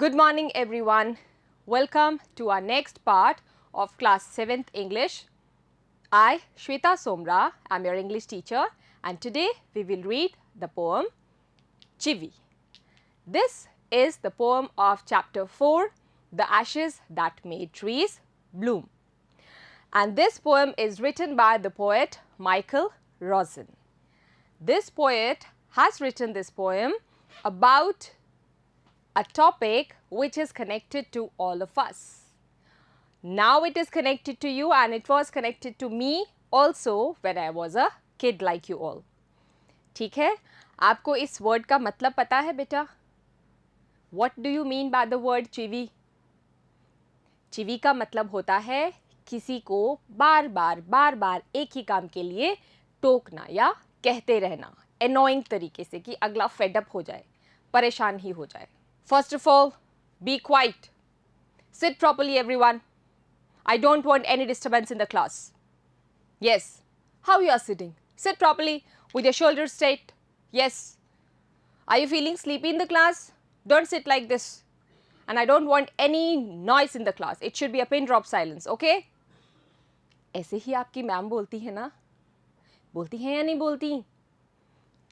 Good morning everyone. Welcome to our next part of class 7th English. I, Shweta Somra, am your English teacher and today we will read the poem Chivi. This is the poem of chapter 4, The Ashes That Made Trees Bloom. And this poem is written by the poet Michael Rosen. This poet has written this poem about a topic which is connected to all of us. Now it is connected to you and it was connected to me also when I was a kid like you all. ठीक है, आपको इस word का मतलब पता है बेटा? What do you mean by the word चिवी? चिवी का मतलब होता है किसी को बार बार एक ही काम के लिए टोकना या कहते रहना annoying तरीके से कि अगला fed up हो जाए, परेशान ही हो जाए. First of all, be quiet. Sit properly everyone. I don't want any disturbance in the class. Yes. How you are sitting? Sit properly with your shoulders straight. Yes. Are you feeling sleepy in the class? Don't sit like this. And I don't want any noise in the class. It should be a pin drop silence, okay? ऐसे ही आपकी ma'am बोलती है ना? बोलती हैं या नहीं बोलती?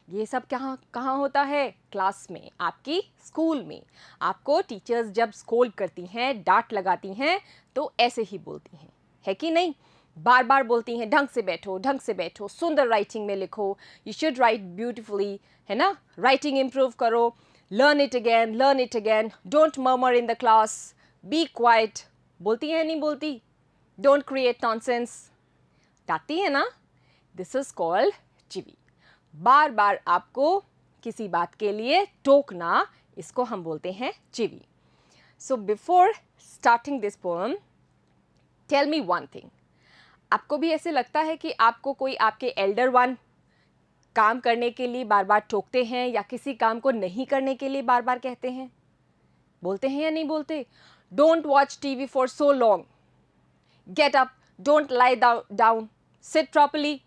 ये सब कहाँ होता है? क्लास में, आपकी स्कूल में. आपको टीचर्स जब स्कोल्ड करती हैं, डांट लगाती हैं, तो ऐसे ही बोलती हैं, है कि नहीं? बार बार बोलती हैं ढंग से बैठो, सुंदर राइटिंग में लिखो, यू शुड राइट ब्यूटिफुली, है ना? राइटिंग इम्प्रूव करो, learn it again, don't murmur in the class, be quiet. बोलती हैं नहीं बोलती? Don't create nonsense. डांटती है ना? This is called chivvy. बार बार आपको किसी बात के लिए टोकना, इसको हम बोलते हैं chivvy. So before starting this poem, tell me one thing. आपको भी ऐसे लगता है कि आपको कोई आपके एल्डर वन काम करने के लिए बार बार टोकते हैं या किसी काम को नहीं करने के लिए बार बार कहते हैं? बोलते हैं या नहीं बोलते? Don't watch TV for so long. Get up, don't lie down, sit properly.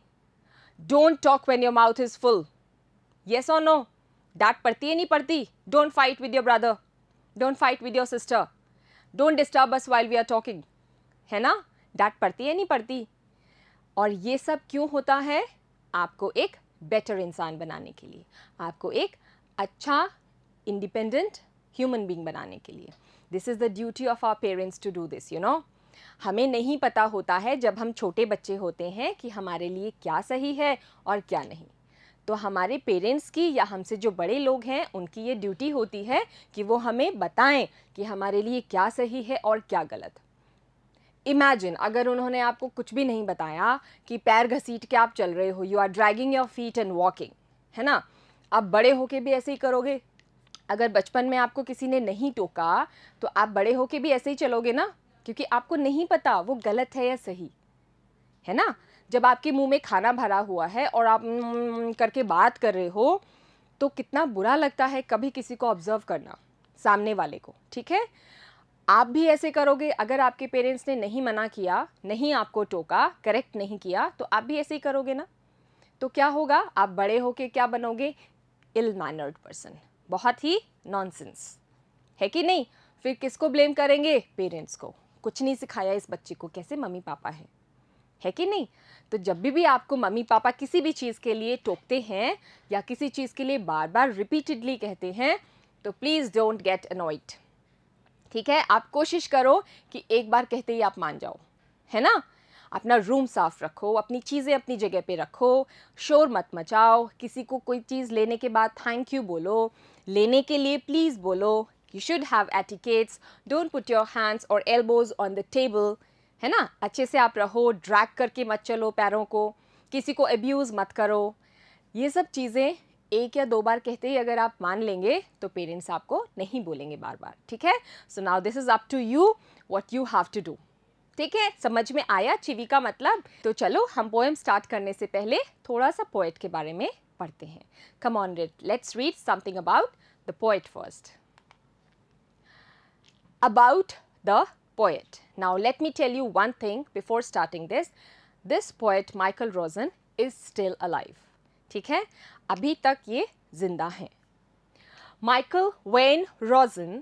Don't talk when your mouth is full. Yes or no? डांट पड़ती है नहीं पड़ती? Don't fight with your brother. Don't fight with your sister. Don't disturb us while we are talking. है ना? डांट पड़ती है नहीं पड़ती? और ये सब क्यों होता है? आपको एक बेटर इंसान बनाने के लिए, आपको एक अच्छा इंडिपेंडेंट ह्यूमन बीइंग बनाने के लिए. This is the duty of our parents to do this, you know. हमें नहीं पता होता है जब हम छोटे बच्चे होते हैं कि हमारे लिए क्या सही है और क्या नहीं. तो हमारे पेरेंट्स की या हमसे जो बड़े लोग हैं उनकी ये ड्यूटी होती है कि वो हमें बताएं कि हमारे लिए क्या सही है और क्या गलत. इमेजिन अगर उन्होंने आपको कुछ भी नहीं बताया कि पैर घसीट के आप चल रहे हो, you are dragging your feet and walking, है ना? आप बड़े होके भी ऐसे ही करोगे. अगर बचपन में आपको किसी ने नहीं टोका तो आप बड़े होके भी ऐसे ही चलोगे ना, क्योंकि आपको नहीं पता वो गलत है या सही, है ना? जब आपके मुंह में खाना भरा हुआ है और आप करके बात कर रहे हो तो कितना बुरा लगता है कभी किसी को ऑब्जर्व करना, सामने वाले को. ठीक है, आप भी ऐसे करोगे. अगर आपके पेरेंट्स ने नहीं मना किया, नहीं आपको टोका, करेक्ट नहीं किया, तो आप भी ऐसे ही करोगे ना. तो क्या होगा? आप बड़े होके क्या बनोगे? इल मैनर्ड पर्सन, बहुत ही नॉनसेंस, है कि नहीं? फिर किसको ब्लेम करेंगे? पेरेंट्स को. कुछ नहीं सिखाया इस बच्चे को, कैसे मम्मी पापा है कि नहीं? तो जब भी आपको मम्मी पापा किसी भी चीज़ के लिए टोकते हैं या किसी चीज़ के लिए बार बार रिपीटेडली कहते हैं तो प्लीज़ डोंट गेट अनॉयड. ठीक है, आप कोशिश करो कि एक बार कहते ही आप मान जाओ, है ना? अपना रूम साफ रखो, अपनी चीज़ें अपनी जगह पे रखो, शोर मत मचाओ. किसी को कोई चीज़ लेने के बाद थैंक यू बोलो, लेने के लिए प्लीज़ बोलो. You should have etiquettes. Don't put your hands or elbows on the table. है ना? अच्छे से आप रहो, ड्रैग करके मत चलो पैरों को, किसी को अब्यूज़ मत करो. ये सब चीज़ें एक या दो बार कहते ही अगर आप मान लेंगे तो पेरेंट्स आपको नहीं बोलेंगे बार बार. ठीक है? So now this is up to you what you have to do. ठीक है, समझ में आया चिवी का मतलब? तो चलो हम पोएम स्टार्ट करने से पहले थोड़ा सा पोएट के बारे में पढ़ते हैं. Come on, let's read something about the poet first. About the poet. Now let me tell you one thing before starting this. This poet Michael Rosen is still alive. ठीक है, अभी तक ये जिंदा हैं. Michael Wayne Rosen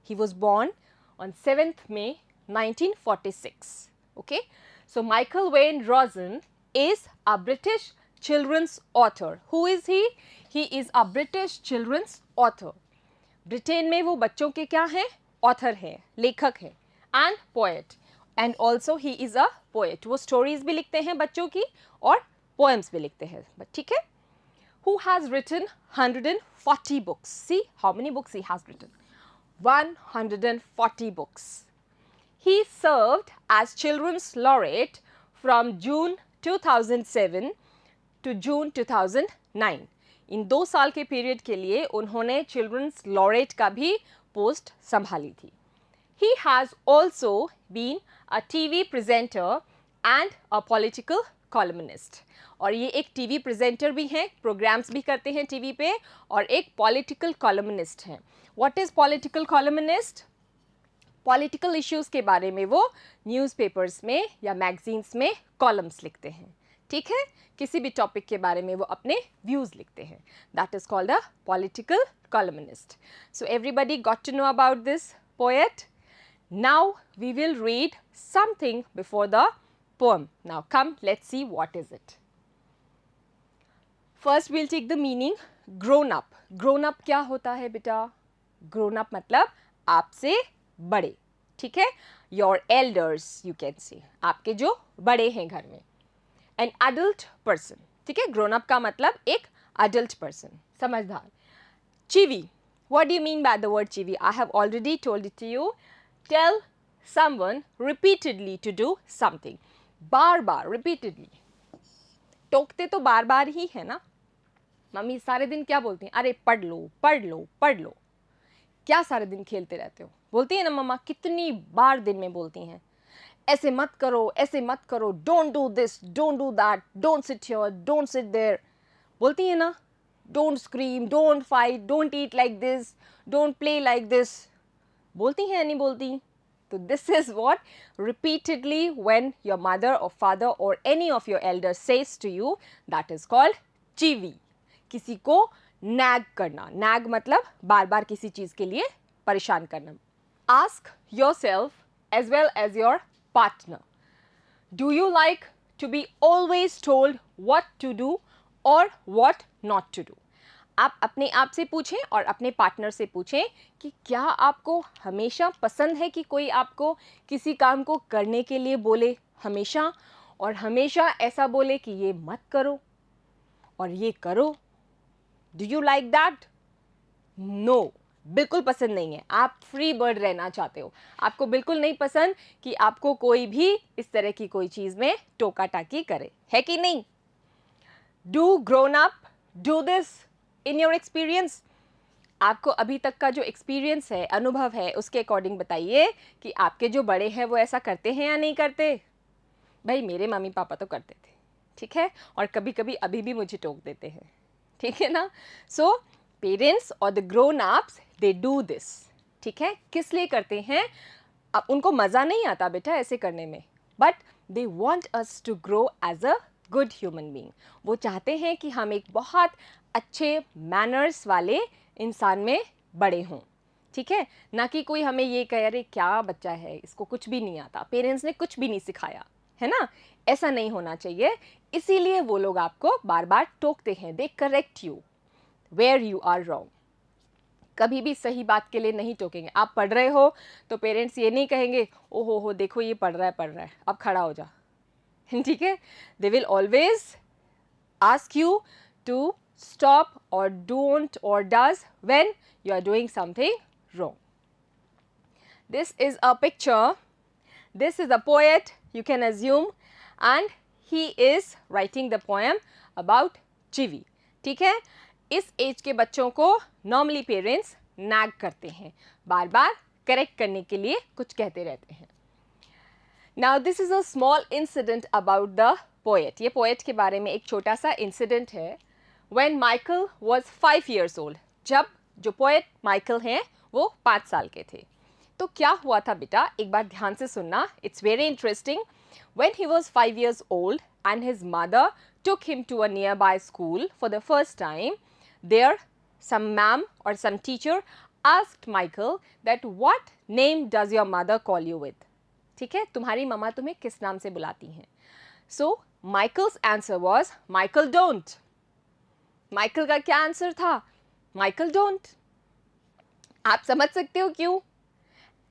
He was born on 7th May 1946. Okay, so Michael Wayne Rosen is a British children's author. Who is he? He is a British children's author. Britain में वो बच्चों के क्या हैं? ऑथर हैं, लेखक हैं, and poet, and also he is a poet. वो स्टोरीज भी लिखते हैं बच्चों की और पोएम्स भी लिखते हैं. ठीक है. Who has written 140 books? See how many books he has written. 140 books. He served as children's laureate from June 2007 to June 2009. इन 2 साल के पीरियड के लिए उन्होंने चिल्ड्रंस लॉरेट का भी पोस्ट संभाली थी. He has also been a TV presenter and a political columnist. और ये एक टीवी प्रेजेंटर भी हैं, प्रोग्राम्स भी करते हैं टीवी पे, और एक पॉलिटिकल कॉलमनिस्ट हैं. What is political columnist? Political issues के बारे में वो न्यूज़पेपर्स में या मैगजीन्स में कॉलम्स लिखते हैं. ठीक है, किसी भी टॉपिक के बारे में वो अपने व्यूज़ लिखते हैं. That is called a political columnist. So everybody got to know about this poet. Now we will read something before the poem. Now come, let's see what is it. First we'll take the meaning. Grown up. Grown up क्या होता है बेटा? Grown up मतलब आपसे बड़े. ठीक है? Your elders you can say. आपके जो बड़े हैं घर में. An adult person. ठीक है? Grown up का मतलब एक adult person. समझदार. Chivi. What do you mean by the word chivi? I have already told it to you. Tell someone repeatedly to do something. Bar bar, repeatedly. टोकते तो बार बार ही है ना. मम्मी सारे दिन क्या बोलती हैं? अरे पढ़ लो पढ़ लो पढ़ लो. क्या सारे दिन खेलते रहते हो? बोलती है ना मम्मा. कितनी बार दिन में बोलती हैं? ऐसे मत करो, ऐसे मत करो, don't do this, don't do that, don't sit here, don't sit there. बोलती है ना. Don't scream, don't fight, don't eat like this, don't play like this. बोलती हैं या नहीं बोलती? So this is what repeatedly when your mother or father or any of your elders says to you, that is called chivi. किसी को nag करना. nag मतलब बार बार किसी चीज़ के लिए परेशान करना. Ask yourself as well as your partner. Do you like to be always told what to do or what not to do? आप अपने आप से पूछें और अपने पार्टनर से पूछें कि क्या आपको हमेशा पसंद है कि कोई आपको किसी काम को करने के लिए बोले हमेशा, और हमेशा ऐसा बोले कि ये मत करो और ये करो. Do you like that? No, बिल्कुल पसंद नहीं है. आप फ्री बर्ड रहना चाहते हो. आपको बिल्कुल नहीं पसंद कि आपको कोई भी इस तरह की कोई चीज़ में टोका टाकी करे, है कि नहीं? Do grown up do this in your experience? आपको अभी तक का जो एक्सपीरियंस है, अनुभव है, उसके अकॉर्डिंग बताइए कि आपके जो बड़े हैं वो ऐसा करते हैं या नहीं करते. भाई मेरे मम्मी पापा तो करते थे. ठीक है, और कभी कभी अभी भी मुझे टोक देते हैं. ठीक है ना. सो पेरेंट्स और the grown ups they do this. ठीक है, किस लिए करते हैं? अब उनको मज़ा नहीं आता बेटा ऐसे करने में, but they want us to grow as a good human being. वो चाहते हैं कि हम एक बहुत अच्छे मैनर्स वाले इंसान में बड़े हों. ठीक है, ना कि कोई हमें ये कहे अरे क्या बच्चा है, इसको कुछ भी नहीं आता, पेरेंट्स ने कुछ भी नहीं सिखाया, है ना. ऐसा नहीं होना चाहिए. इसीलिए वो लोग आपको बार बार टोकते हैं. They correct you where you are wrong. कभी भी सही बात के लिए नहीं टोकेंगे. आप पढ़ रहे हो तो पेरेंट्स ये नहीं कहेंगे ओहो हो देखो ये पढ़ रहा है अब खड़ा हो जा. ठीक है, they will always ask you to stop or don't or does when you are doing something wrong. This is a picture. This is a poet, you can assume, and he is writing the poem about chivi. ठीक है, इस as के बच्चों को normally parents nag करते हैं, बार बार correct करने के लिए कुछ कहते रहते हैं. Now this is a small incident about the poet. ये पोएट के बारे में एक छोटा सा इंसिडेंट है. When Michael was 5 years old, जब जो पोएट माइकल हैं वो 5 साल के थे. तो क्या हुआ था बेटा, एक बार ध्यान से सुनना. It's very interesting. When he was 5 years old and his mother took him to a nearby school for the first time, there some ma'am or some teacher asked Michael that what name does your mother call you with? ठीक है, तुम्हारी मम्मा तुम्हें किस नाम से बुलाती हैं? So Michael's answer was Michael don't. Michael का क्या आंसर था? Michael don't. आप समझ सकते हो क्यों?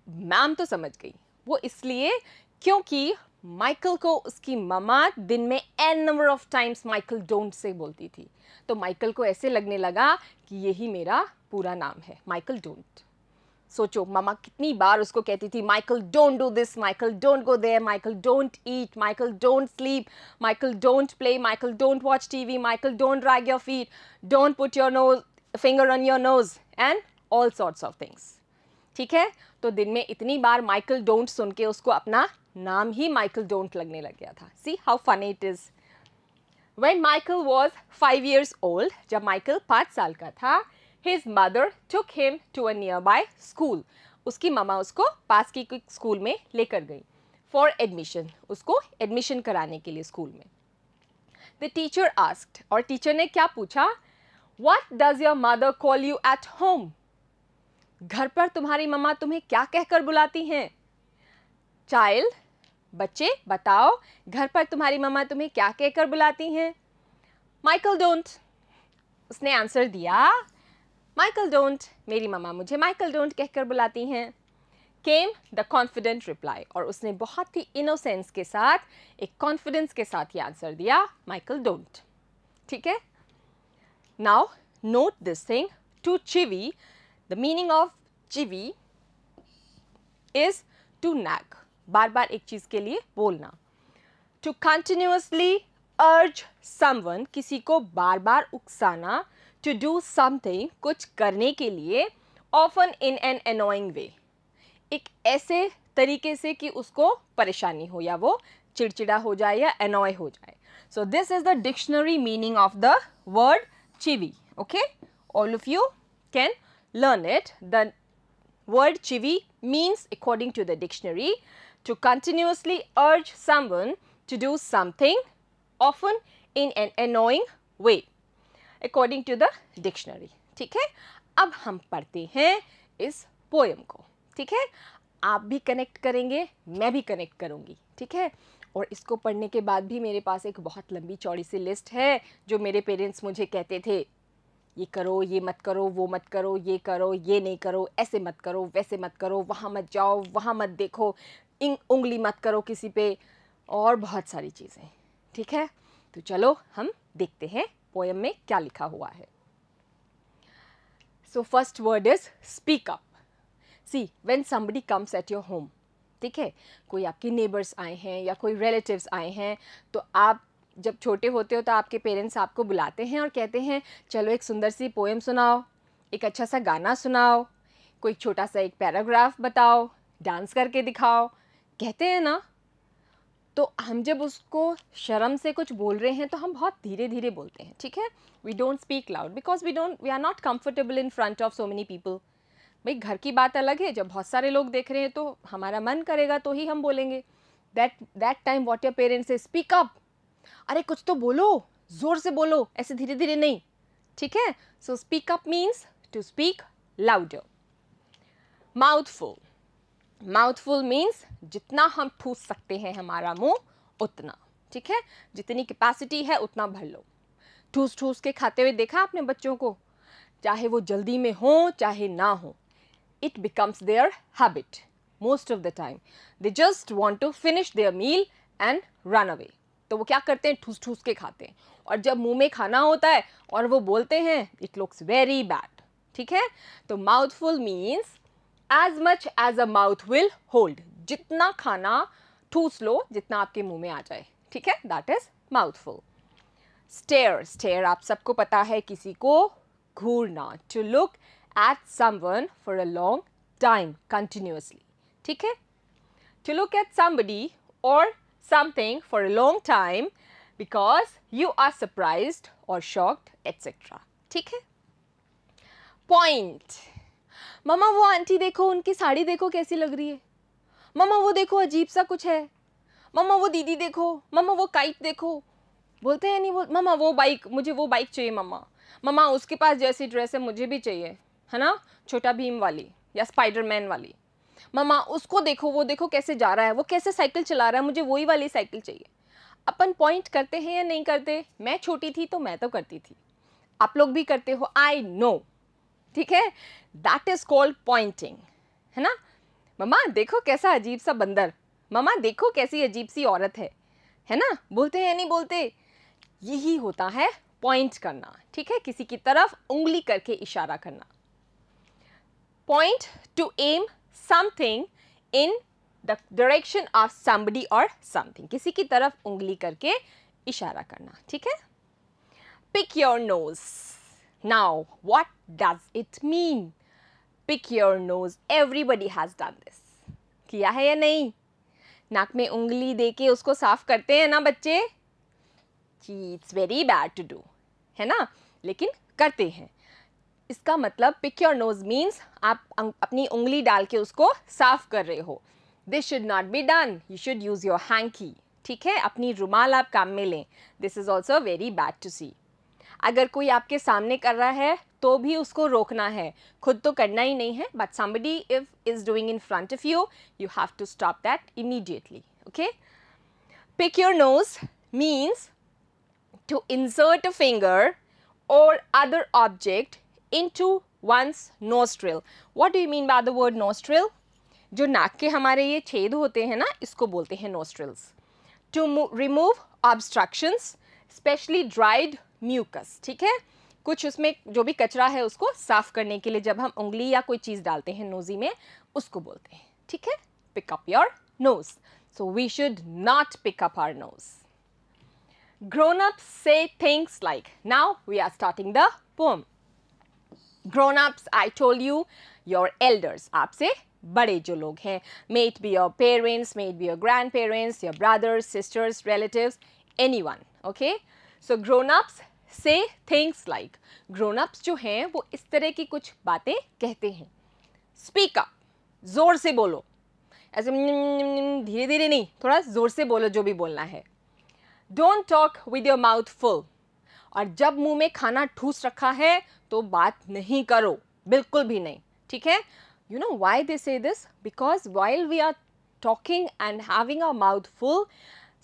मैम तो समझ गई. वो इसलिए क्योंकि माइकल को उसकी मम्मा दिन में n number of times Michael don't say बोलती थी. तो माइकल को ऐसे लगने लगा कि यही मेरा पूरा नाम है, माइकल डोंट. सोचो मम्मा कितनी बार उसको कहती थी, Michael don't do this, Michael don't go there, Michael don't eat, Michael don't sleep, Michael don't play, Michael don't watch TV, Michael don't drag your feet, don't put your nose finger on your nose and all sorts of things. ठीक है, तो दिन में इतनी बार Michael don't सुन के उसको अपना नाम ही माइकल डोंट लगने लग गया था. See how funny it is. When Michael was 5 years old, जब माइकल 5 साल का था, his mother took him to a nearby school. उसकी मामा उसको पास की कोई स्कूल में लेकर गई for admission. उसको एडमिशन कराने के लिए स्कूल में. The teacher asked, और टीचर ने क्या पूछा? What does your mother call you at home? घर पर तुम्हारी मम्मा तुम्हें क्या कहकर बुलाती हैं? Child, बच्चे बताओ, घर पर तुम्हारी मम्मा तुम्हें क्या कहकर बुलाती हैं? Michael don't. उसने आंसर दिया, माइकल डोंट, मेरी मम्मा मुझे माइकल डोंट कहकर बुलाती हैं. केम द कॉन्फिडेंट रिप्लाई, और उसने बहुत ही इनोसेंस के साथ, एक कॉन्फिडेंस के साथ ये आंसर दिया, माइकल डोंट. ठीक है. Now note this thing. To chivvy, the meaning of chivvy is to nag. बार बार एक चीज के लिए बोलना. टू कंटिन्यूअसली अर्ज समवन, किसी को बार बार उकसाना. टू डू समथिंग, कुछ करने के लिए. ऑफन इन एन अनोइंग वे, एक ऐसे तरीके से कि उसको परेशानी हो या वो चिड़चिड़ा हो जाए या अनॉय हो जाए. So this is the dictionary meaning of the word chivvy. Okay, all of you can learn it. The word chivi means, according to the dictionary, to continuously urge someone to do something, often in an annoying way, according to the dictionary. ठीक है. अब हम पढ़ते हैं इस poem को. ठीक है, आप भी कनेक्ट करेंगे, मैं भी कनेक्ट करूंगी. ठीक है, और इसको पढ़ने के बाद भी मेरे पास एक बहुत लंबी चौड़ी सी लिस्ट है जो मेरे पेरेंट्स मुझे कहते थे, ये करो, ये मत करो, वो मत करो, ये करो, ये नहीं करो, ऐसे मत करो, वैसे मत करो, वहाँ मत जाओ, वहाँ मत देखो, उंगली मत करो किसी पे, और बहुत सारी चीज़ें. ठीक है, तो चलो हम देखते हैं पोएम में क्या लिखा हुआ है. So first word is speak up. See, when somebody comes at your home, ठीक है, कोई आपके नेबर्स आए हैं या कोई रिलेटिव्स आए हैं, तो आप जब छोटे होते हो तो आपके पेरेंट्स आपको बुलाते हैं और कहते हैं चलो एक सुंदर सी पोएम सुनाओ, एक अच्छा सा गाना सुनाओ, कोई छोटा सा एक पैराग्राफ बताओ, डांस करके दिखाओ, कहते हैं ना. तो हम जब उसको शर्म से कुछ बोल रहे हैं तो हम बहुत धीरे धीरे बोलते हैं. ठीक है, we don't speak loud because we are not comfortable in front of so many people. भाई घर की बात अलग है, जब बहुत सारे लोग देख रहे हैं तो हमारा मन करेगा तो ही हम बोलेंगे. That time what your parents से, स्पीक अप, अरे कुछ तो बोलो, जोर से बोलो, ऐसे धीरे धीरे नहीं. ठीक है, so speak up means to speak louder. Mouthful, mouthful means जितना हम ठूस सकते हैं हमारा मुंह उतना. ठीक है, जितनी कैपेसिटी है उतना भर लो. ठूस ठूस के खाते हुए देखा आपने बच्चों को, चाहे वो जल्दी में हो चाहे ना हो, it becomes their habit most of the time. They just want to finish their meal and run away. तो वो क्या करते हैं, ठूस ठूस के खाते हैं, और जब मुंह में खाना होता है और वो बोलते हैं, it looks very bad. ठीक है, तो mouthful means as much as a mouth will hold. जितना खाना ठूस लो जितना आपके मुंह में आ जाए. ठीक है, that is mouthful. Stare, stare आप सबको पता है, किसी को घूरना. To look at someone for a long time continuously. ठीक है, to look at somebody or something for a long time because you are surprised or shocked etc. ठीक है. Point, मम्मा वो आंटी देखो, उनकी साड़ी देखो कैसी लग रही है, मम्मा वो देखो अजीब सा कुछ है, मम्मा वो दीदी देखो, मम्मा वो काइट देखो. बोलते हैं नहीं, मम्मा वो बाइक, मुझे वो बाइक चाहिए, मम्मा उसके पास जैसी ड्रेस है मुझे भी चाहिए. है ना, छोटा भीम वाली या स्पाइडरमैन वाली। मम्मा उसको देखो, वो देखो कैसे जा रहा है, वो कैसे साइकिल चला रहा है, मुझे वही वाली साइकिल चाहिए। अपन पॉइंट करते हैं या नहीं करते? मैं छोटी थी तो मैं तो करती थी, आप लोग भी करते हो, आई नो, ठीक है। दैट इज कॉल्ड पॉइंटिंग, है ना। मम्मा देखो कैसा अजीब सा बंदर, मम्मा देखो कैसी अजीब सी औरत है ना, बोलते हैं या नहीं बोलते? यही होता है पॉइंट करना, ठीक है, किसी की तरफ उंगली करके इशारा करना। Point to um something in the direction of somebody और समथिंग, किसी की तरफ उंगली करके इशारा करना, ठीक है। Pick your nose, now what does it mean? Pick your nose, everybody has done this, किया है या नहीं? नाक में उंगली देके उसको साफ करते हैं ना बच्चे, it's very bad to do, है ना, लेकिन करते हैं। इसका मतलब पिक योर नोज मीन्स आप अपनी उंगली डाल के उसको साफ कर रहे हो। This should not be done, you should use your hanky, ठीक है, अपनी रुमाल आप काम में लें। This is also very bad to see. अगर कोई आपके सामने कर रहा है तो भी उसको रोकना है, खुद तो करना ही नहीं है, but somebody if is doing in front of you, you have to stop that immediately, okay? Pick your nose means to insert a finger or other object into one's nostril. What do you mean by the word nostril? जो नाक के हमारे ये छेद होते हैं ना, इसको बोलते हैं nostrils. To remove obstructions, especially dried mucus, ठीक है, कुछ उसमें जो भी कचरा है उसको साफ करने के लिए जब हम उंगली या कोई चीज डालते हैं नोजी में, उसको बोलते हैं, ठीक है। Pick up your nose, so we should not pick up our nose. Grown-ups say things like, now we are starting the poem. Grown-ups, I told you, your elders, आपसे बड़े जो लोग हैं, may it be your parents, may it be your grandparents, your brothers, sisters, relatives, anyone, okay? So grown-ups say things like, grown-ups जो हैं वो इस तरह की कुछ बातें कहते हैं। Speak up, जोर से बोलो, ऐसे धीरे धीरे नहीं, थोड़ा जोर से बोलो जो भी बोलना है। Don't talk with your mouth full, और जब मुंह में खाना ठूस रखा है तो बात नहीं करो, बिल्कुल भी नहीं, ठीक है। You know why they say this? Because while we are talking and having our mouth full,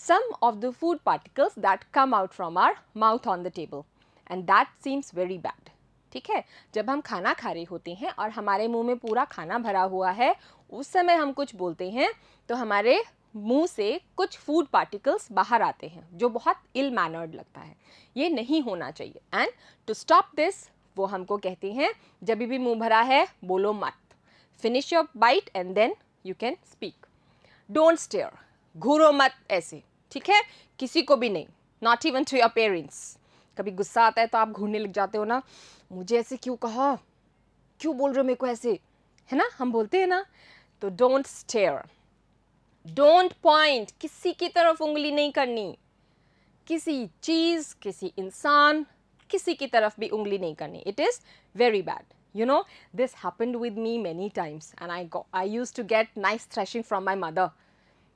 some of the food particles that come out from our mouth on the table, and that seems very bad, ठीक है। जब हम खाना खा रहे होते हैं और हमारे मुंह में पूरा खाना भरा हुआ है, उस समय हम कुछ बोलते हैं तो हमारे मुंह से कुछ फूड पार्टिकल्स बाहर आते हैं जो बहुत इल मैनर्ड लगता है, ये नहीं होना चाहिए। एंड टू स्टॉप दिस, वो हमको कहते हैं जब भी मुंह भरा है बोलो मत, finish your bite and then you can speak. Don't stare, घूरो मत ऐसे, ठीक है, किसी को भी नहीं, not even to your parents. कभी गुस्सा आता है तो आप घूरने लग जाते हो ना, मुझे ऐसे क्यों कहा, क्यों बोल रहे हो मेरे को ऐसे, है ना, हम बोलते हैं ना। तो डोंट स्टेयर, डोंट पॉइंट, किसी की तरफ उंगली नहीं करनी, किसी चीज, किसी इंसान, किसी की तरफ भी उंगली नहीं करनी। It is very bad, you know, this happened with me many times and I used to get nice thrashing from my mother.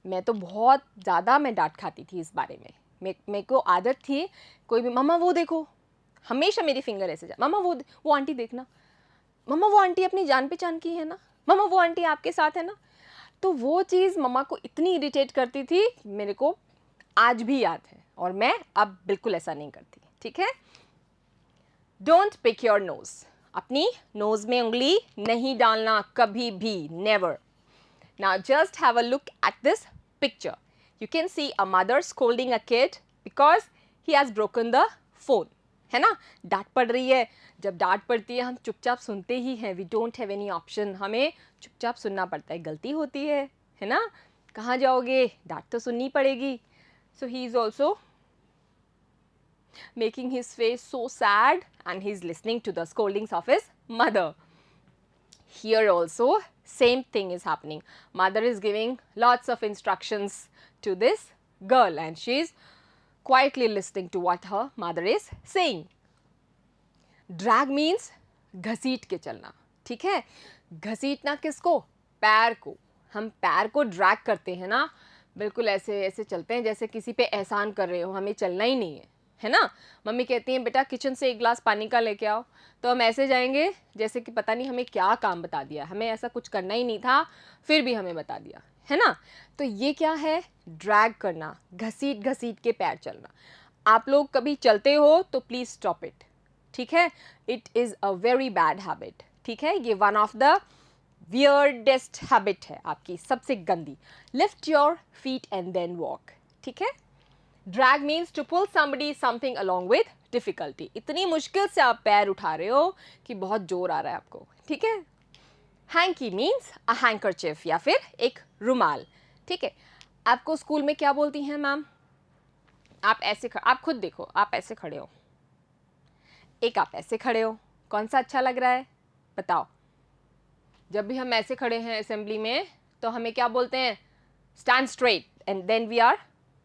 मैं तो बहुत ज़्यादा मैं डांट खाती थी इस बारे में। मेरे को आदत थी, कोई भी मम्मा वो देखो, हमेशा मेरी फिंगर ऐसे जा, मम्मा वो आंटी देखना, मम्मा वो आंटी अपनी जान पहचान की है ना, मम्मा वो आंटी आपके साथ है ना। तो वो चीज़ मम्मा को इतनी इरिटेट करती थी, मेरे को आज भी याद है, और मैं अब बिल्कुल ऐसा नहीं करती, ठीक है। डोंट पिक योर नोज, अपनी नोज में उंगली नहीं डालना कभी भी, never. Now just have a look at this picture, you can see a mother scolding a kid because he has broken the phone, है ना, डांट पड़ रही है। जब डांट पड़ती है हम चुपचाप सुनते ही हैं, we don't have any option, हमें चुपचाप सुनना पड़ता है, गलती होती है ना, कहाँ जाओगे, डांट तो सुननी पड़ेगी। So he is also making his face so sad and he's listening to the scoldings of his mother. Here also same thing is happening. Mother is giving lots of instructions to this girl and she is quietly listening to what her mother is saying. Drag means घसीट के चलना, ठीक है। घसीटना किसको? पैर को। हम पैर को ड्रैग करते हैं ना, बिल्कुल ऐसे ऐसे चलते हैं जैसे किसी पे एहसान कर रहे हो, हमें चलना ही नहीं है, है ना। मम्मी कहती हैं बेटा किचन से एक गिलास पानी का लेके आओ, तो हम ऐसे जाएंगे जैसे कि पता नहीं हमें क्या काम बता दिया, हमें ऐसा कुछ करना ही नहीं था फिर भी हमें बता दिया, है ना। तो ये क्या है, ड्रैग करना, घसीट घसीट के पैर चलना। आप लोग कभी चलते हो तो प्लीज़ स्टॉप इट, ठीक है। It is a very bad habit, ठीक है। ये one of the weirdest habit है आपकी, सबसे गंदी। Lift your feet and then walk, ठीक है। Drag means to pull somebody something along with difficulty। इतनी मुश्किल से आप पैर उठा रहे हो कि बहुत जोर आ रहा है आपको, ठीक है। हैंकी मीन्स अ हैंकरचिफ या फिर एक रुमाल, ठीक है। आपको स्कूल में क्या बोलती हैं मैम, आप ऐसे आप खुद देखो, आप ऐसे खड़े हो, एक आप ऐसे खड़े हो, कौन सा अच्छा लग रहा है बताओ। जब भी हम ऐसे खड़े हैं असेंबली में तो हमें क्या बोलते हैं, stand straight and then we are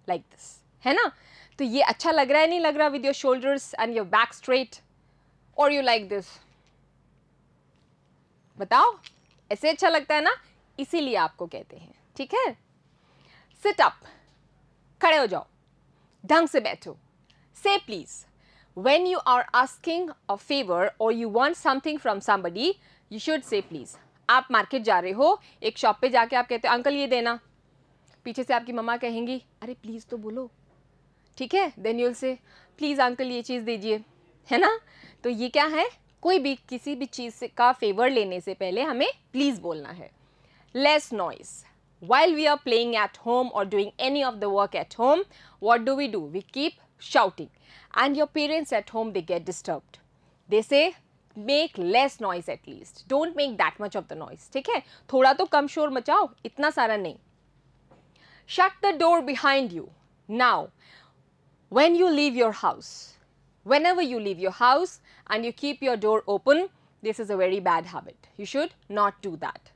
like this, है ना। तो ये अच्छा लग रहा है नहीं लग रहा, with your shoulders and your back straight, और यू लाइक दिस, बताओ। ऐसे अच्छा लगता है ना, इसीलिए आपको कहते हैं, ठीक है। सिट अप, खड़े हो जाओ, ढंग से बैठो। से please, when you are asking a favor or you want something from somebody, you should say please। आप मार्केट जा रहे हो, एक शॉप पे जाके आप कहते हो अंकल ये देना, पीछे से आपकी मम्मा कहेंगी अरे प्लीज़ तो बोलो, ठीक है। देन यूल से प्लीज़ अंकल ये चीज़ दीजिए, है ना। तो ये क्या है, कोई भी किसी भी चीज़ का फेवर लेने से पहले हमें प्लीज़ बोलना है। Less noise, while we are playing at home or doing any of the work at home, what do? We keep shouting, and your parents at home, they get disturbed, they say make less noise, at least don't make that much of the noise, ठीक है। थोड़ा तो कम शोर मचाओ, इतना सारा नहीं। Shut the door behind you। Now, when you leave your house, whenever you leave your house and you keep your door open, this is a very bad habit, you should not do that।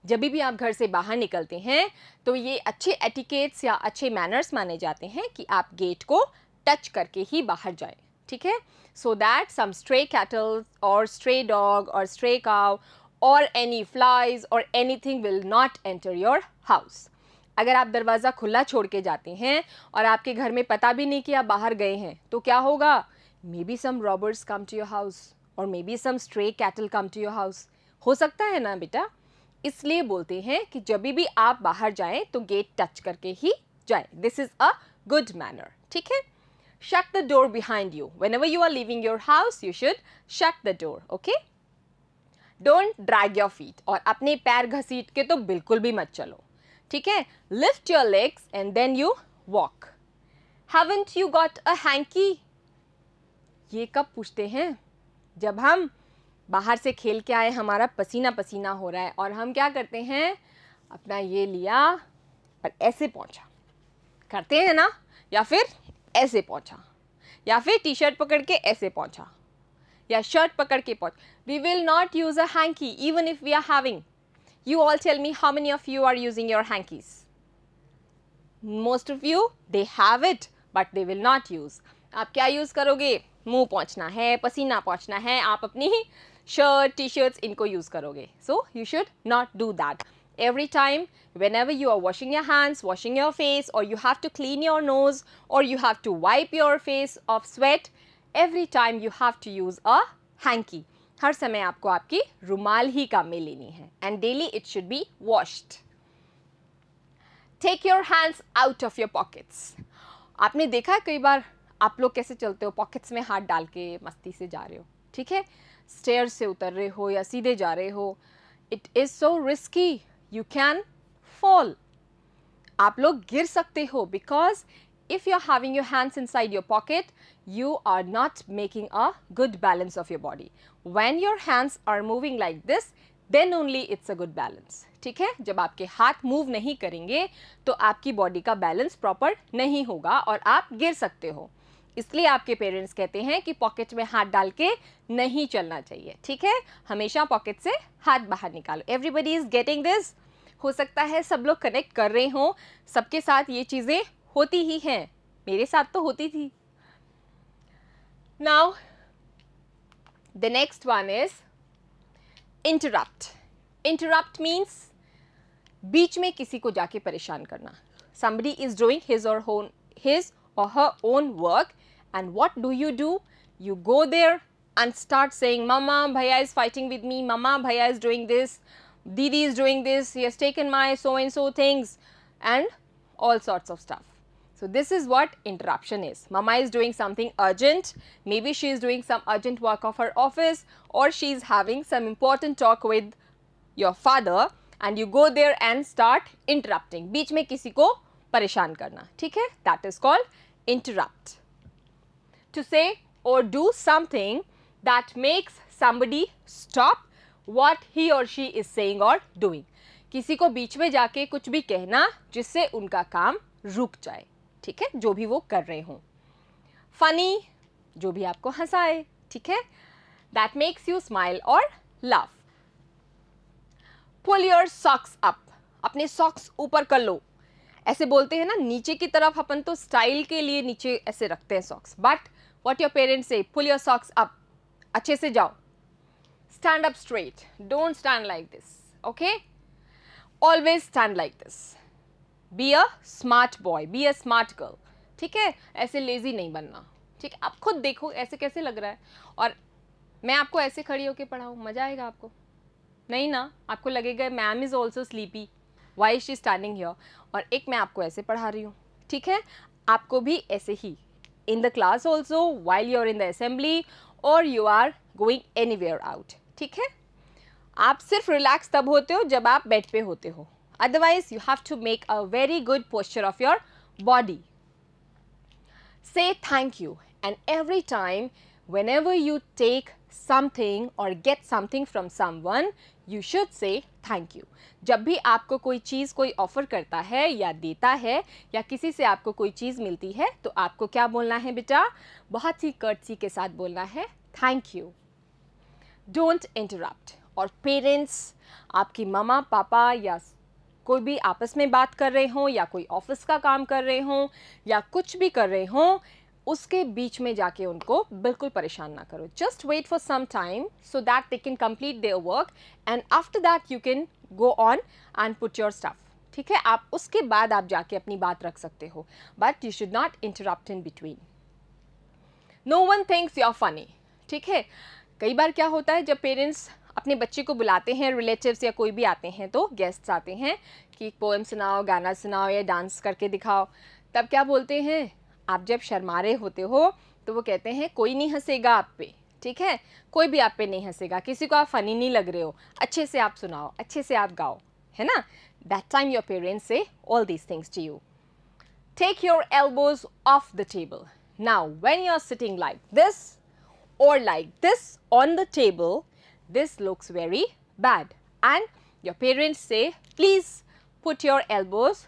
जब भी आप घर से बाहर निकलते हैं तो ये अच्छे एटिकेट्स या अच्छे मैनर्स माने जाते हैं कि आप गेट को टच करके ही बाहर जाएं, ठीक है। So that some stray cattle और स्ट्रे डॉग और स्ट्रे काउ और एनी फ्लाइज और anything will not enter your house. अगर आप दरवाज़ा खुला छोड़ के जाते हैं और आपके घर में पता भी नहीं कि आप बाहर गए हैं तो क्या होगा, maybe some robbers come to your house और maybe some stray cattle come to your house, हो सकता है ना बेटा। इसलिए बोलते हैं कि जब भी आप बाहर जाएं तो गेट टच करके ही जाएं, this is a good manner, ठीक है। Shut the door behind you, whenever you are leaving your house you should shut the door, okay. Don't drag your feet, और अपने पैर घसीट के तो बिल्कुल भी मत चलो, ठीक है। Lift your legs and then you walk. Haven't you got a hankie, ये कब पूछते हैं, जब हम बाहर से खेल के आए, हमारा पसीना पसीना हो रहा है और हम क्या करते हैं, अपना ये लिया और ऐसे पहुंचा, करते हैं ना, या फिर ऐसे पहुंचा, या फिर टी शर्ट पकड़ के ऐसे पहुंचा, या शर्ट पकड़ के पहुंच। We will not use a hankie even if we are having. You all tell me how many of you are using your hankies. Most of you they have it but they will not use. आप क्या use करोगे, मुंह पहुंचना है, पसीना पहुंचना है, आप अपनी शर्ट टी शर्ट्स इनको यूज करोगे। So you should not do that. Every time whenever you are washing your hands, washing your face, or you have to clean your nose, or you have to wipe your face of sweat, every time you have to use a hanky। हर समय आपको आपकी रुमाल ही काम में लेनी है, and daily it should be washed। Take your hands out of your pockets। आपने देखा है कई बार आप लोग कैसे चलते हो, पॉकेट्स में हाथ डाल के मस्ती से जा रहे हो, ठीक है। स्टेयर से उतर रहे हो या सीधे जा रहे हो, it is so risky, you can fall, आप लोग गिर सकते हो, because if you are having your hands inside your pocket you are not making a good balance of your body। when your hands are moving like this then only it's a good balance, ठीक है। जब आपके हाथ move नहीं करेंगे तो आपकी body का बैलेंस प्रॉपर नहीं होगा और आप गिर सकते हो। इसलिए आपके पेरेंट्स कहते हैं कि पॉकेट में हाथ डाल के नहीं चलना चाहिए, ठीक है। हमेशा पॉकेट से हाथ बाहर निकालो। Everybody is getting this. हो सकता है सब लोग कनेक्ट कर रहे हों, सबके साथ ये चीज़ें होती ही हैं, मेरे साथ तो होती थी। Now, the next one is interrupt। interrupt means बीच में किसी को जाके परेशान करना। somebody is doing his or her own work And what do? You go there and start saying, Mama, Bhaiya is fighting with me. Mama, Bhaiya is doing this. Didi is doing this. He has taken my so and so things and all sorts of stuff. So this is what interruption is. Mama is doing something urgent. Maybe she is doing some urgent work of her office, or she is having some important talk with your father, and you go there and start interrupting. बीच में किसी को परेशान करना, ठीक है? That is called interrupt. To say or do something that makes somebody stop what he or she is saying or doing. किसी को बीच में जाके कुछ भी कहना जिससे उनका काम रुक जाए, ठीक है? जो भी वो कर रहे हों. Funny, जो भी आपको हंसाए, ठीक है? That makes you smile or laugh. Pull your socks up. अपने socks ऊपर कर लो. ऐसे बोलते हैं ना, नीचे की तरफ अपन तो स्टाइल के लिए नीचे ऐसे रखते हैं socks. But what your parents say, pull your socks up. अच्छे से जाओ. Stand up straight. Don't stand like this. Okay? Always stand like this. Be a smart boy. Be a smart girl. ठीक है? ऐसे lazy नहीं बनना. ठीक है? आप खुद देखो ऐसे कैसे लग रहा है. और मैं आपको ऐसे खड़ी होके पढ़ाऊँ, मज़ा आएगा आपको? नहीं ना, आपको लगेगा ma'am is also sleepy, why is she standing here. और एक मैं आपको ऐसे पढ़ा रही हूँ, ठीक है? आपको भी ऐसे ही in the class also, while you are in the assembly, और you are going anywhere out, ठीक है? आप सिर्फ रिलैक्स तब होते हो जब आप बेड पे होते हो. Otherwise you have to make a very good posture of your body. Say thank you, and every time whenever you take something or get something from someone, you should say thank you. जब भी आपको कोई चीज़ कोई offer करता है या देता है या किसी से आपको कोई चीज़ मिलती है तो आपको क्या बोलना है बेटा? बहुत ही कर्टसी के साथ बोलना है थैंक यू. Don't interrupt. और पेरेंट्स, आपकी ममा पापा या कोई भी आपस में बात कर रहे हों या कोई ऑफिस का काम कर रहे हों या कुछ भी कर रहे हों, उसके बीच में जाके उनको बिल्कुल परेशान ना करो. Just wait for some time so that they can complete their work, and after that you can go on and put your stuff. ठीक है? आप उसके बाद आप जाके अपनी बात रख सकते हो, but you should not interrupt in between. No one thinks you are funny. ठीक है? कई बार क्या होता है, जब पेरेंट्स अपने बच्चे को बुलाते हैं, रिलेटिव्स या कोई भी आते हैं, तो गेस्ट्स आते हैं कि पोएम सुनाओ, गाना सुनाओ या डांस करके दिखाओ, तब क्या बोलते हैं? आप जब शर्मा रहे होते हो तो वो कहते हैं कोई नहीं हंसेगा आप पे. ठीक है? कोई भी आप पे नहीं हंसेगा, किसी को आप फ़नी नहीं लग रहे हो, अच्छे से आप सुनाओ, अच्छे से आप गाओ, है ना? That time your parents say all these things to you. Take your elbows off the table. Now when you are sitting like this or like this on the table, this looks very bad, and your parents say please put your elbows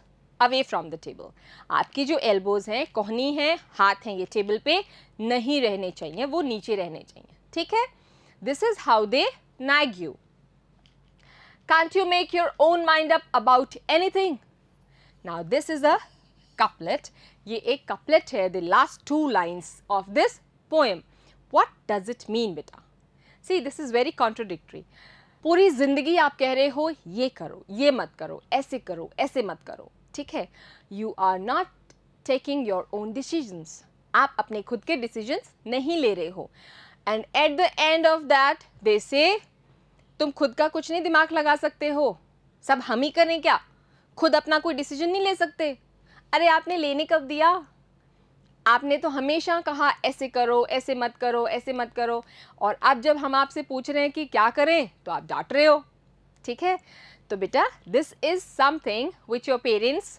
away from the table. आपकी जो elbows हैं, कोहनी हैं, हाथ हैं, ये table पे नहीं रहने चाहिए, वो नीचे रहने चाहिए. ठीक है? This is how they nag you. Can't you make your own mind up about anything? Now this is a couplet. ये एक couplet है, the last two lines of this poem. What does it mean बेटा? See, this is very contradictory. पूरी ज़िंदगी आप कह रहे हो ये करो, ये मत करो, ऐसे मत करो. ठीक है? You are not taking your own decisions. आप अपने खुद के decisions नहीं ले रहे हो. And at the end of that, they say, तुम खुद का कुछ नहीं दिमाग लगा सकते हो, सब हम ही करें क्या? खुद अपना कोई decision नहीं ले सकते. अरे आपने लेने कब दिया? आपने तो हमेशा कहा ऐसे करो, ऐसे मत करो, ऐसे मत करो, और अब जब हम आपसे पूछ रहे हैं कि क्या करें तो आप डांट रहे हो. ठीक है? तो बेटा, this is something which your parents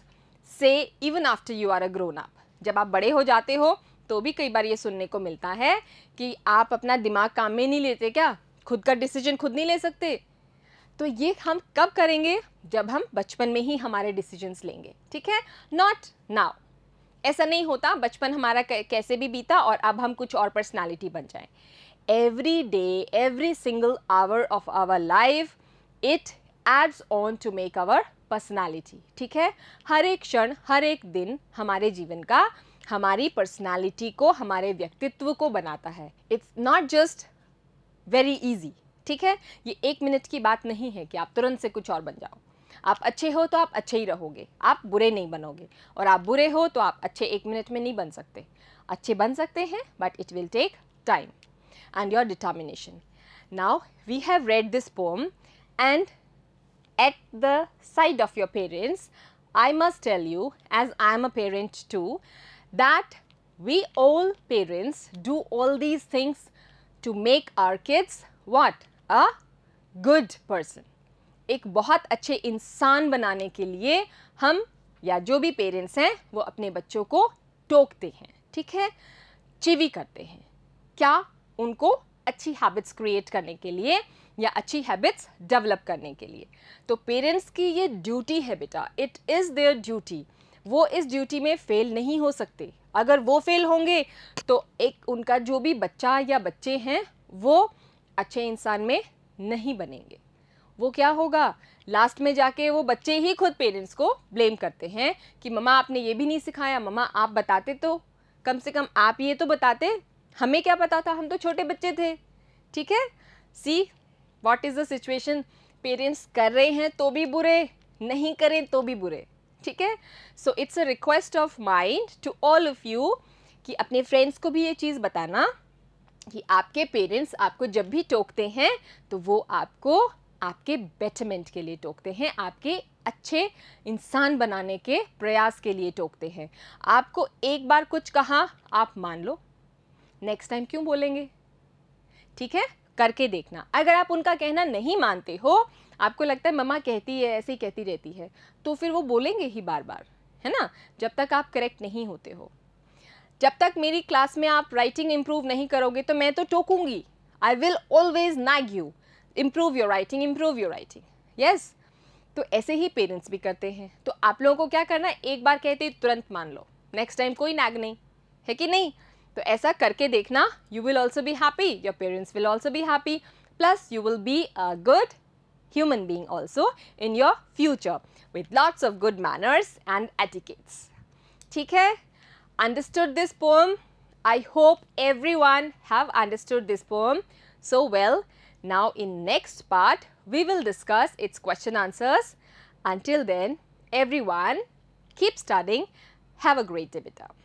से even after you are a grown up. जब आप बड़े हो जाते हो तो भी कई बार ये सुनने को मिलता है कि आप अपना दिमाग काम में नहीं लेते क्या? खुद का डिसीजन खुद नहीं ले सकते? तो ये हम कब करेंगे? जब हम बचपन में ही हमारे डिसीजंस लेंगे. ठीक है? Not now. ऐसा नहीं होता बचपन हमारा कैसे भी बीता और अब हम कुछ और पर्सनालिटी बन जाएं. Every day, every single hour of our life, it adds on to make our personality. ठीक है? हर एक क्षण, हर एक दिन हमारे जीवन का हमारी पर्सनालिटी को, हमारे व्यक्तित्व को बनाता है. It's not just very easy. ठीक है? ये एक मिनट की बात नहीं है कि आप तुरंत से कुछ और बन जाओ. आप अच्छे हो तो आप अच्छे ही रहोगे, आप बुरे नहीं बनोगे, और आप बुरे हो तो आप अच्छे एक मिनट में नहीं बन सकते. अच्छे बन सकते हैं but it will take time and your determination. Now we have read this poem and at the side of your parents, I must tell you, as I am a parent too, that we all parents do all these things to make our kids what? A good person. एक बहुत अच्छे इंसान बनाने के लिए हम या जो भी पेरेंट्स हैं वो अपने बच्चों को टोकते हैं, ठीक है, चिवी करते हैं, क्या? उनको अच्छी हैबिट्स क्रिएट करने के लिए या अच्छी हैबिट्स डेवलप करने के लिए। तो पेरेंट्स की ये ड्यूटी है बेटा, इट इज़ देयर ड्यूटी। वो इस ड्यूटी में फेल नहीं हो सकते। अगर वो फेल होंगे तो एक उनका जो भी बच्चा या बच्चे हैं वो अच्छे इंसान में नहीं बनेंगे। वो क्या होगा, लास्ट में जाके वो बच्चे ही खुद पेरेंट्स को ब्लेम करते हैं कि मम्मा आपने ये भी नहीं सिखाया, मम्मा आप बताते तो, कम से कम आप ये तो बताते, हमें क्या पता था, हम तो छोटे बच्चे थे, ठीक है। See what is the situation, parents कर रहे हैं तो भी बुरे, नहीं करें तो भी बुरे, ठीक है। So it's a request of mind to all of you कि अपने फ्रेंड्स को भी ये चीज़ बताना कि आपके पेरेंट्स आपको जब भी टोकते हैं तो वो आपको आपके बेटरमेंट के लिए टोकते हैं, आपके अच्छे इंसान बनाने के प्रयास के लिए टोकते हैं। आपको एक बार कुछ कहा, आप मान लो, नेक्स्ट टाइम क्यों बोलेंगे, ठीक है, करके देखना। अगर आप उनका कहना नहीं मानते हो, आपको लगता है मम्मा कहती है, ऐसे ही कहती रहती है, तो फिर वो बोलेंगे ही बार बार, है ना, जब तक आप करेक्ट नहीं होते हो। जब तक मेरी क्लास में आप राइटिंग इम्प्रूव नहीं करोगे तो मैं तो टोकूंगी, I will always nag you, improve your writing, improve your writing, yes. तो ऐसे ही पेरेंट्स भी करते हैं। तो आप लोगों को क्या करना है, एक बार कहते ही तुरंत मान लो, नेक्स्ट टाइम कोई नैग नहीं, है कि नहीं। तो ऐसा करके देखना, you will also be happy, your parents will also be happy, plus you will be a good human being also in your future with lots of good manners and etiquettes. ठीक है? Understood this poem? I hope everyone have understood this poem so well. Now in next part we will discuss its question answers. Until then, everyone keep studying. Have a great day, beta.